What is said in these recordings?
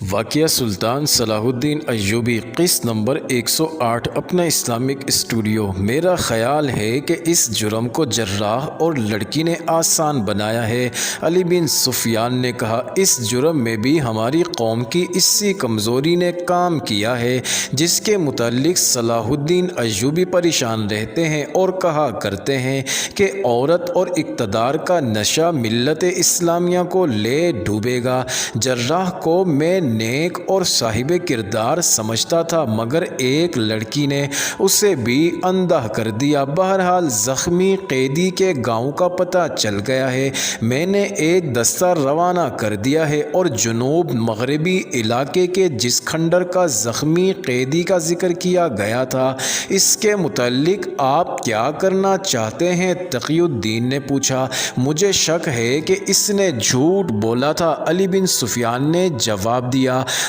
واقعہ سلطان صلاح الدین ایوبی قسط نمبر 108 اپنا اسلامک اسٹوڈیو۔ میرا خیال ہے کہ اس جرم کو جراح اور لڑکی نے آسان بنایا ہے۔ علی بن سفیان نے کہا، اس جرم میں بھی ہماری قوم کی اسی کمزوری نے کام کیا ہے جس کے متعلق صلاح الدین ایوبی پریشان رہتے ہیں اور کہا کرتے ہیں کہ عورت اور اقتدار کا نشہ ملت اسلامیہ کو لے ڈوبے گا۔ جراح کو میں نیک اور صاحب کردار سمجھتا تھا، مگر ایک لڑکی نے اسے بھی اندھا کر دیا۔ بہرحال زخمی قیدی کے گاؤں کا پتہ چل گیا ہے۔ میں نے ایک دستہ روانہ کر دیا ہے اور جنوب مغربی علاقے کے جس کھنڈر کا زخمی قیدی کا ذکر کیا گیا تھا، اس کے متعلق آپ کیا کرنا چاہتے ہیں؟ تقی الدین نے پوچھا۔ مجھے شک ہے کہ اس نے جھوٹ بولا تھا، علی بن سفیان نے جواب دیا۔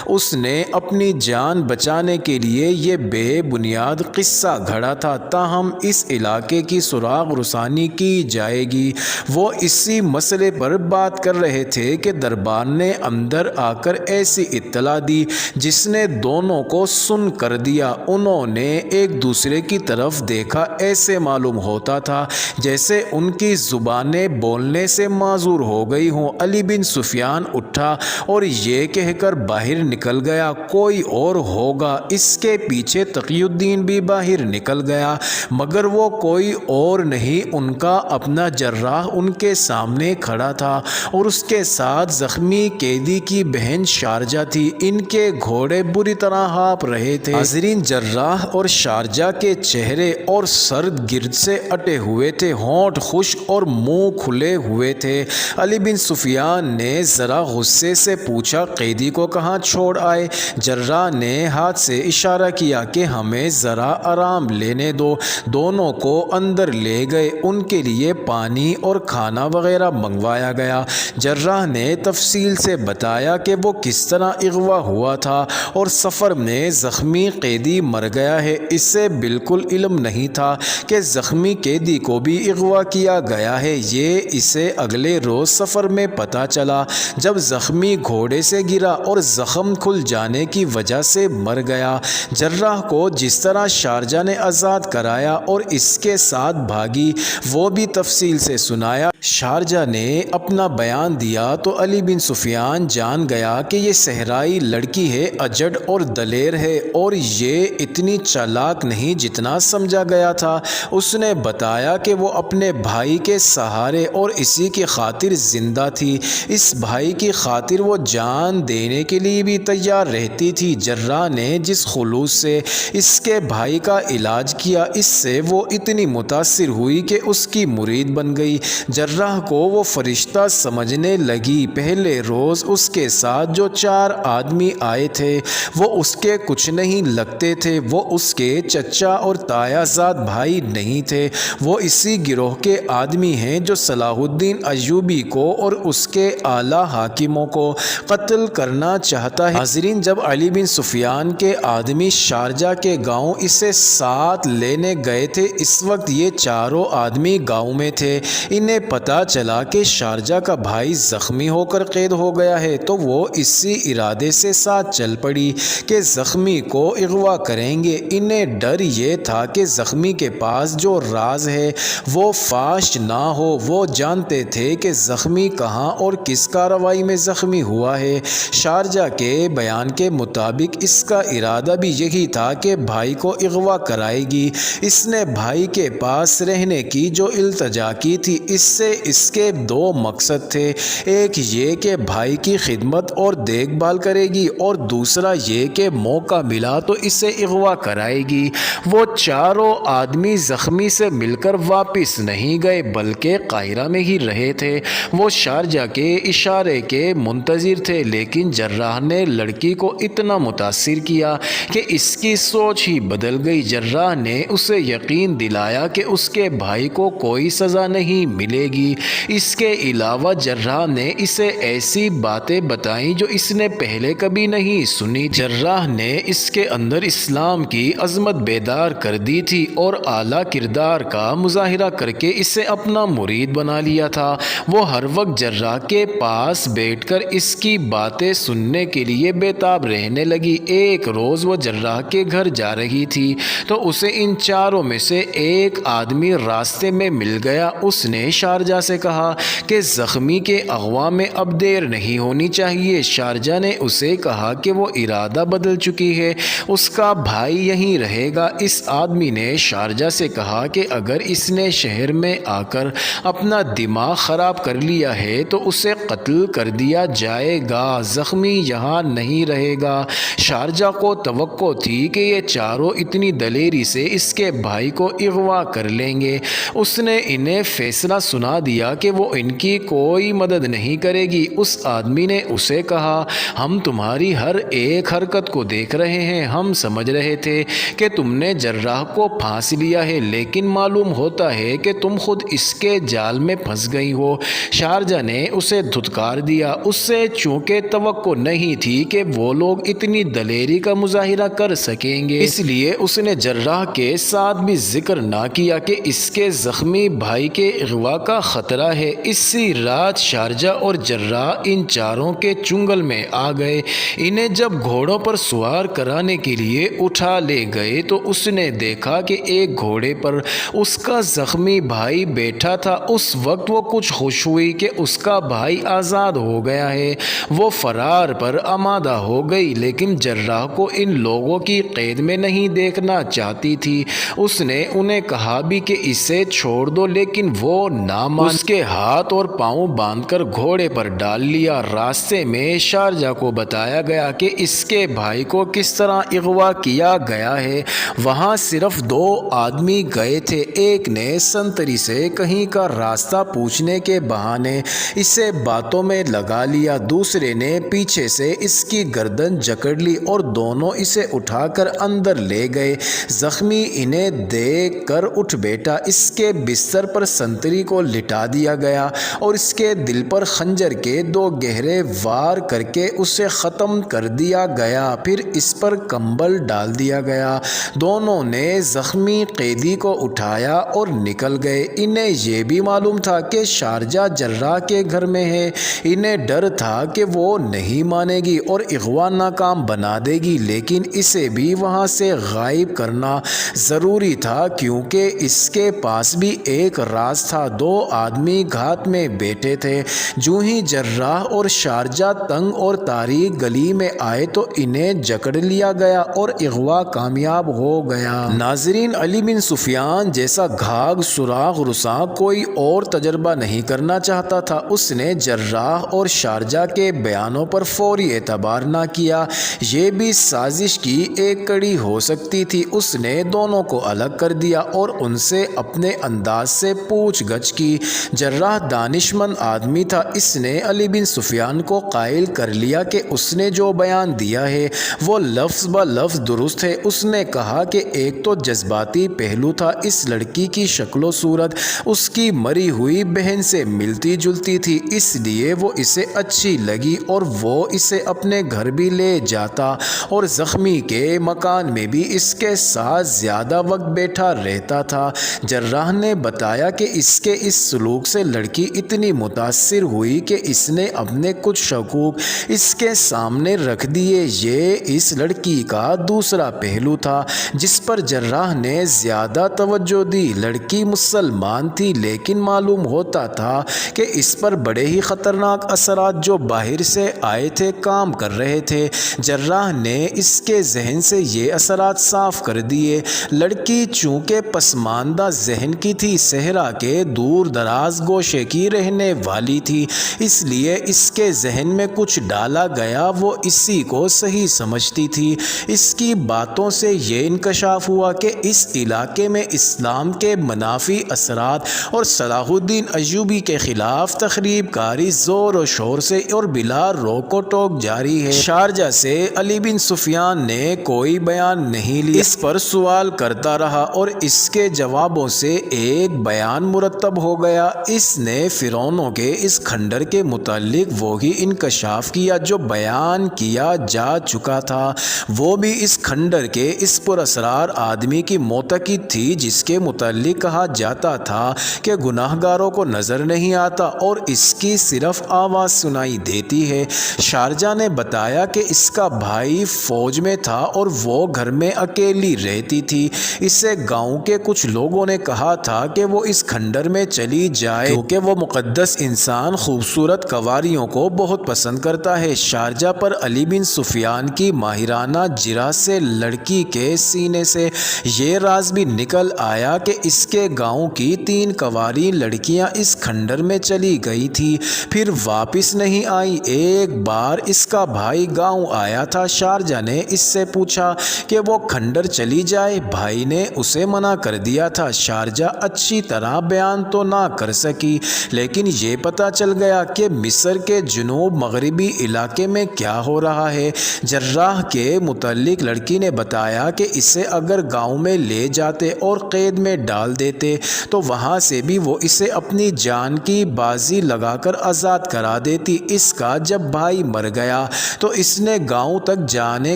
اس نے اپنی جان بچانے کے لیے یہ بے بنیاد قصہ گھڑا تھا، تاہم اس علاقے کی سراغ رسانی کی جائے گی۔ وہ اسی مسئلے پر بات کر رہے تھے کہ دربار نے اندر آ کر ایسی اطلاع دی جس نے دونوں کو سن کر دیا۔ انہوں نے ایک دوسرے کی طرف دیکھا، ایسے معلوم ہوتا تھا جیسے ان کی زبانیں بولنے سے معذور ہو گئی ہوں۔ علی بن سفیان اٹھا اور یہ کہہ کر باہر نکل گیا، کوئی اور ہوگا۔ اس کے پیچھے تقی الدین بھی باہر نکل گیا، مگر وہ کوئی اور نہیں، ان کا اپنا جراح ان کے سامنے کھڑا تھا اور اس کے ساتھ زخمی قیدی کی بہن شارجہ تھی۔ ان کے گھوڑے بری طرح ہانپ رہے تھے۔ حاضرین، جراح اور شارجہ کے چہرے اور سر گرد سے اٹے ہوئے تھے، ہونٹ خشک اور منہ کھلے ہوئے تھے۔ علی بن سفیان نے ذرا غصے سے پوچھا، قیدی کو کہاں چھوڑ آئے؟ جراح نے ہاتھ سے اشارہ کیا کہ ہمیں ذرا آرام لینے دو۔ دونوں کو اندر لے گئے، ان کے لیے پانی اور کھانا وغیرہ منگوایا گیا۔ جراح نے تفصیل سے بتایا کہ وہ کس طرح اغوا ہوا تھا اور سفر میں زخمی قیدی مر گیا ہے۔ اسے بالکل علم نہیں تھا کہ زخمی قیدی کو بھی اغوا کیا گیا ہے، یہ اسے اگلے روز سفر میں پتہ چلا جب زخمی گھوڑے سے گرا اور زخم کھل جانے کی وجہ سے مر گیا۔ جراح کو جس طرح شارجہ نے آزاد کرایا اور اس کے ساتھ بھاگی وہ بھی تفصیل سے سنایا۔ شارجہ نے اپنا بیان دیا تو علی بن سفیان جان گیا کہ یہ صحرائی لڑکی ہے، اجڑ اور دلیر ہے اور یہ اتنی چالاک نہیں جتنا سمجھا گیا تھا۔ اس نے بتایا کہ وہ اپنے بھائی کے سہارے اور اسی کی خاطر زندہ تھی، اس بھائی کی خاطر وہ جان دینے کے لیے بھی تیار رہتی تھی۔ جراح نے جس خلوص سے اس کے بھائی کا علاج کیا، اس سے وہ اتنی متاثر ہوئی کہ اس کی مرید بن گئی۔ جراح کو وہ فرشتہ سمجھنے لگی۔ پہلے روز اس کے ساتھ جو 4 آدمی آئے تھے وہ اس کے کچھ نہیں لگتے تھے، وہ اس کے چچا اور تایا زاد بھائی نہیں تھے، وہ اسی گروہ کے آدمی ہیں جو صلاح الدین ایوبی کو اور اس کے اعلیٰ حاکموں کو قتل کرنا چاہتا ہے۔ حاضرین، جب علی بن سفیان کے آدمی شارجہ کے گاؤں اسے ساتھ لینے گئے تھے، اس وقت یہ چاروں آدمی گاؤں میں تھے۔ انہیں پتہ چلا کہ شارجہ کا بھائی زخمی ہو کر قید ہو گیا ہے تو وہ اسی ارادے سے ساتھ چل پڑی کہ زخمی کو اغوا کریں گے۔ انہیں ڈر یہ تھا کہ زخمی کے پاس جو راز ہے وہ فاش نہ ہو۔ وہ جانتے تھے کہ زخمی کہاں اور کس کارروائی میں زخمی ہوا ہے۔ شارجہ کے بیان کے مطابق اس کا ارادہ بھی یہی تھا کہ بھائی کو اغوا کرائے گی۔ اس نے بھائی کے پاس رہنے کی جو التجا کی تھی، اس سے اس کے 2 مقصد تھے، ایک یہ کہ بھائی کی خدمت اور دیکھ بھال کرے گی اور دوسرا یہ کہ موقع ملا تو اسے اغوا کرائے گی۔ وہ چاروں آدمی زخمی سے مل کر واپس نہیں گئے بلکہ قاہرہ میں ہی رہے تھے۔ وہ شارجہ کے اشارے کے منتظر تھے، لیکن جراح نے لڑکی کو اتنا متاثر کیا کہ اس کی سوچ ہی بدل گئی۔ جراح نے اسے یقین دلایا کہ اس کے بھائی کو کوئی سزا نہیں ملے گی۔ تھی۔ اس کے علاوہ جراح نے اسے ایسی باتیں بتائیں جو اس نے پہلے کبھی نہیں سنی۔ جراح نے اس کے اندر اسلام کی عظمت بیدار کر دی تھی اور اعلیٰ کردار کا مظاہرہ کر کے اسے اپنا مرید بنا لیا تھا۔ وہ ہر وقت جراح کے پاس بیٹھ کر اس کی باتیں سننے کے لیے بےتاب رہنے لگی۔ ایک روز وہ جراح کے گھر جا رہی تھی تو اسے ان چاروں میں سے ایک آدمی راستے میں مل گیا۔ اس نے شارجہ سے کہا کہ زخمی کے اغوا میں اب دیر نہیں ہونی چاہیے۔ شارجہ نے اسے کہا کہ وہ ارادہ بدل چکی ہے، اس کا بھائی یہیں رہے گا۔ اس آدمی نے شارجہ سے کہا کہ اگر اس نے شہر میں آ کر اپنا دماغ خراب کر لیا ہے تو اسے قتل کر دیا جائے گا، زخمی یہاں نہیں رہے گا۔ شارجہ کو توقع تھی کہ یہ چاروں اتنی دلیری سے اس کے بھائی کو اغوا کر لیں گے۔ اس نے انہیں فیصلہ سنا دیا کہ وہ ان کی کوئی مدد نہیں کرے گی۔ اس آدمی نے اسے کہا، ہم تمہاری ہر ایک حرکت کو دیکھ رہے ہیں، ہم سمجھ رہے تھے کہ تم نے جراح کو پھانس لیا ہے، لیکن معلوم ہوتا ہے کہ تم خود اس کے جال میں پھنس گئی ہو۔ شارجہ نے اسے دھتکار دیا۔ اس سے چونکہ توقع نہیں تھی کہ وہ لوگ اتنی دلیری کا مظاہرہ کر سکیں گے، اس لیے اس نے جراح کے ساتھ بھی ذکر نہ کیا کہ اس کے زخمی بھائی کے اغوا کا خطرہ ہے۔ اسی رات شارجہ اور جراح ان چاروں کے چنگل میں آ گئے۔ انہیں جب گھوڑوں پر سوار کرانے کے لیے اٹھا لے گئے تو اس نے دیکھا کہ ایک گھوڑے پر اس کا زخمی بھائی بیٹھا تھا۔ اس وقت وہ کچھ خوش ہوئی کہ اس کا بھائی آزاد ہو گیا ہے۔ وہ فرار پر آمادہ ہو گئی، لیکن جراح کو ان لوگوں کی قید میں نہیں دیکھنا چاہتی تھی۔ اس نے انہیں کہا بھی کہ اسے چھوڑ دو، لیکن وہ نہ مانے۔ اس کے ہاتھ اور پاؤں باندھ کر گھوڑے پر ڈال لیا۔ راستے میں شارجہ کو بتایا گیا کہ اس کے بھائی کو کس طرح اغوا کیا گیا ہے۔ وہاں صرف دو آدمی گئے تھے۔ ایک نے سنتری سے کہیں کا راستہ پوچھنے کے بہانے اسے باتوں میں لگا لیا، دوسرے نے پیچھے سے اس کی گردن جکڑ لی اور دونوں اسے اٹھا کر اندر لے گئے۔ زخمی انہیں دیکھ کر اٹھ بیٹھا۔ اس کے بستر پر سنتری کو لٹا دیا گیا اور اس کے دل پر خنجر کے دو گہرے وار کر کے اسے ختم کر دیا گیا، پھر اس پر کمبل ڈال دیا گیا۔ دونوں نے زخمی قیدی کو اٹھایا اور نکل گئے۔ انہیں یہ بھی معلوم تھا کہ شارجہ جراح کے گھر میں ہے۔ انہیں ڈر تھا کہ وہ نہیں مانے گی اور اغوا ناکام بنا دے گی، لیکن اسے بھی وہاں سے غائب کرنا ضروری تھا کیونکہ اس کے پاس بھی ایک راز تھا۔ دو آدمی گھات میں بیٹھے تھے۔ جو ہی جراح اور شارجہ تنگ اور تاریک گلی میں آئے تو انہیں جکڑ لیا گیا اور اغوا کامیاب ہو گیا۔ ناظرین، علی بن سفیان جیسا گھاگ سراغ رساں کوئی اور تجربہ نہیں کرنا چاہتا تھا۔ اس نے جراح اور شارجہ کے بیانوں پر فوری اعتبار نہ کیا۔ یہ بھی سازش کی ایک کڑی ہو سکتی تھی۔ اس نے دونوں کو الگ کر دیا اور ان سے اپنے انداز سے پوچھ گچھ کی۔ جراح دانشمند آدمی تھا۔ اس نے علی بن سفیان کو قائل کر لیا کہ اس نے جو بیان دیا ہے وہ لفظ بہ لفظ درست ہے۔ اس نے کہا کہ ایک تو جذباتی پہلو تھا، اس لڑکی کی شکل و صورت اس کی مری ہوئی بہن سے ملتی جلتی تھی، اس لیے وہ اسے اچھی لگی اور وہ اسے اپنے گھر بھی لے جاتا اور زخمی کے مکان میں بھی اس کے ساتھ زیادہ وقت بیٹھا رہتا تھا۔ جراح نے بتایا کہ اس کے اس سلوک سے لڑکی اتنی متاثر ہوئی کہ اس نے اپنے کچھ شکوک اس کے سامنے رکھ دیے۔ یہ اس لڑکی کا دوسرا پہلو تھا جس پر جراح نے زیادہ توجہ دی۔ لڑکی مسلمان تھی، لیکن معلوم ہوتا تھا کہ اس پر بڑے ہی خطرناک اثرات جو باہر سے آئے تھے کام کر رہے تھے۔ جراح نے اس کے ذہن سے یہ اثرات صاف کر دیے۔ لڑکی چونکہ پسماندہ ذہن کی تھی، صحرا کے دور دراز گوشے کی رہنے والی تھی، اس لیے اس کے ذہن میں کچھ ڈالا گیا وہ اسی کو صحیح سمجھتی تھی۔ اس کی باتوں سے یہ انکشاف ہوا کہ اس علاقے میں اسلام کے منافی اثرات اور صلاح الدین ایوبی کے خلاف تخریب کاری زور و شور سے اور بلا روک و ٹوک جاری ہے۔ شارجہ سے علی بن سفیان نے کوئی بیان نہیں لیا، اس پر سوال کرتا رہا اور اس کے جوابوں سے ایک بیان مرتب ہو گیا۔ اس نے فرعونوں کے اس کھنڈر کے متعلق وہی انکشاف کیا جو بیان کیا جا چکا تھا۔ وہ بھی اس کھنڈر کے اس پراسرار آدمی کی معتقد تھی جس کے متعلق کہا جاتا تھا کہ گناہ گاروں کو نظر نہیں آتا اور اس کی صرف آواز سنائی دیتی ہے۔ شارجہ نے بتایا کہ اس کا بھائی فوج میں تھا اور وہ گھر میں اکیلی رہتی تھی۔ اسے گاؤں کے کچھ لوگوں نے کہا تھا کہ وہ اس کھنڈر میں چلی جائے کیونکہ وہ مقدس انسان خوبصورت کنواریوں کو بہت پسند کرتا ہے۔ شارجہ پر علی بن سفیان کی ماہرانہ جرح سے لڑکی کے سینے سے یہ راز بھی نکل آیا کہ اس کے گاؤں کی 3 کنواری لڑکیاں اس کھنڈر میں چلی گئی تھی، پھر واپس نہیں آئی۔ ایک بار اس کا بھائی گاؤں آیا تھا۔ شارجہ نے اس سے پوچھا کہ وہ کھنڈر چلی جائے۔ بھائی نے اسے منع کر دیا تھا۔ شارجہ اچھی طرح بیان تو نہ کر سکی، لیکن یہ پتہ چل گیا کہ مصر کے جنوب مغربی علاقے میں کیا ہو رہا ہے۔ جراح کے متعلق لڑکی نے بتایا کہ اسے اگر گاؤں میں لے جاتے اور قید میں ڈال دیتے تو وہاں سے بھی وہ اسے اپنی جان کی بازی لگا کر آزاد کرا دیتی۔ اس کا جب بھائی مر گیا تو اس نے گاؤں تک جانے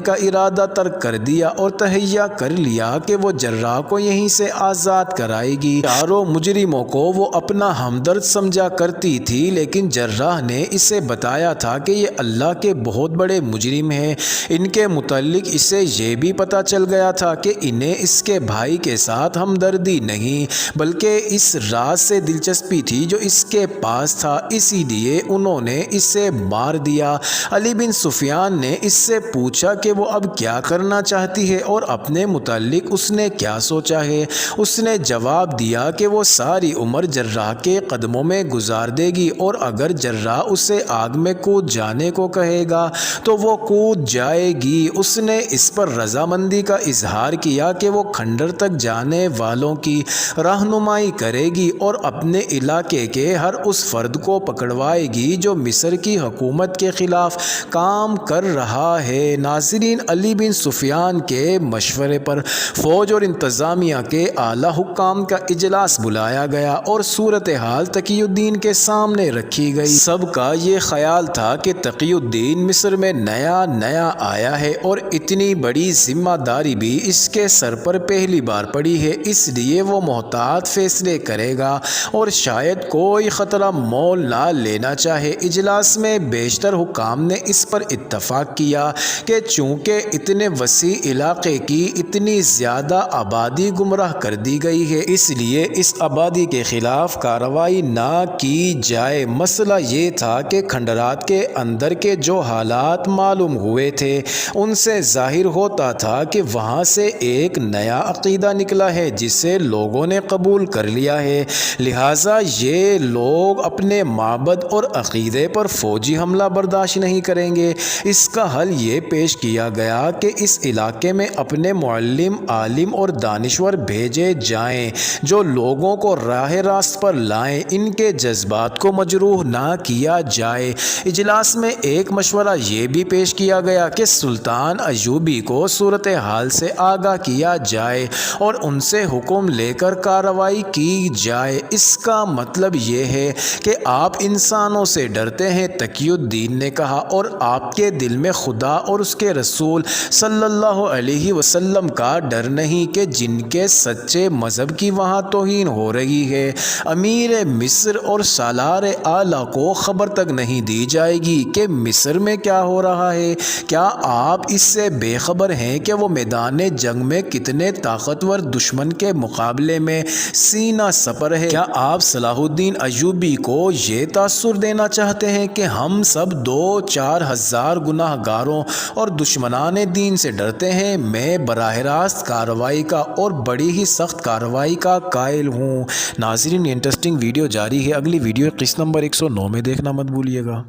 کا ارادہ ترک کر دیا اور تہیہ کر لیا کہ وہ جراح کو یہیں سے آزاد کرائے گی۔ چاروں مجرموں کو وہ اپنا ہمدرد سمجھا کرتی تھی، لیکن جراح نے اسے بتایا تھا کہ یہ اللہ کے بہت بڑے مجرم ہیں۔ ان کے متعلق اسے یہ بھی پتہ چل گیا تھا کہ انہیں اس کے بھائی کے ساتھ ہمدردی نہیں بلکہ اس راز سے دلچسپی تھی جو اس کے پاس تھا، اسی لیے انہوں نے اسے مار دیا۔ علی بن سفیان نے اس سے پوچھا کہ وہ اب کیا کرنا چاہتی ہے اور اپنے متعلق اس نے کیا سوچا ہے۔ اس نے جواب دیا کہ وہ ساری عمر جراح کے قدموں میں گزار دے گی اور اگر جراح اسے آگ میں کود جانے کو کہے گا تو وہ کود جائے گی۔ اس نے اس پر رضامندی کا اظہار کیا کہ وہ کھنڈر تک جانے والوں کی رہنمائی کرے گی اور اپنے علاقے کے ہر اس فرد کو پکڑوائے گی جو مصر کی حکومت کے خلاف کام کر رہا ہے۔ ناظرین، علی بن سفیان کے مشورے پر فوج اور انتظامیہ کے اعلیٰ حکام کا اجلاس بلایا گیا اور صورتحال تقی الدین کے سامنے رکھی گئی۔ سب کا یہ خیال تھا کہ تقی الدین مصر میں نیا آیا ہے اور اتنی بڑی ذمہ داری بھی اس کے سر پر پہلی بار پڑی ہے، اس لیے وہ محتاط فیصلے کرے گا اور شاید کوئی خطرہ مول نہ لینا چاہے۔ اجلاس میں بیشتر حکام نے اس پر اتفاق کیا کہ چونکہ اتنے وسیع علاقے کی اتنی زیادہ آبادی گمراہ کر دی گئی ہے، اس لیے اس آبادی کے خلاف کارروائی نہ کی جائے۔ مسئلہ یہ تھا کہ کھنڈرات کے اندر کے جو حالات معلوم ہوئے تھے ان سے ظاہر ہوتا تھا کہ وہاں سے ایک نیا عقیدہ نکلا ہے جسے لوگوں نے قبول کر لیا ہے، لہٰذا یہ لوگ اپنے معبد اور عقیدے پر فوجی حملہ برداشت نہیں کریں گے۔ اس کا حل یہ پیش کیا گیا کہ اس علاقے میں اپنے معلم، عالم اور دانشور بھیجے جائیں جو لوگوں کو راہ راست پر لائیں، ان کے جذبات کو مجروح نہ کیا جائے۔ اجلاس میں ایک مشورہ یہ بھی پیش کیا گیا کہ سلطان ایوبی کو صورتحال سے آگاہ کیا جائے اور ان سے حکم لے کر کارروائی کی جائے۔ اس کا مطلب یہ ہے کہ آپ انسانوں سے ڈرتے ہیں، تقی الدین نے کہا، اور آپ کے دل میں خدا اور اس کے رسول صلی اللہ علیہ وسلم کا ڈر نہیں کہ جن کے سچے مذہب کی وہاں توہین ہو رہی ہے۔ امیر مصر اور سالار اعلیٰ کو خبر تک نہیں دی جائے گی کہ مصر میں کیا ہو رہا ہے۔ کیا آپ اس سے بے خبر ہیں کہ وہ میدان جنگ میں کتنے طاقتور دشمن کے مقابلے میں سینہ سپر ہے؟ کیا آپ صلاح الدین ایوبی کو یہ تاثر دینا چاہتے ہیں کہ ہم سب 2-4 ہزار گناہ گاروں اور دشمنان دین سے ڈرتے ہیں؟ میں براہ راست کارروائی کا اور بڑی ہی سخت کارروائی کا قائل ہوں۔ ناظرین، انٹرسٹنگ ویڈیو جاری ہے، اگلی ویڈیو قسط نمبر 109 میں دیکھنا مت بھولیے گا۔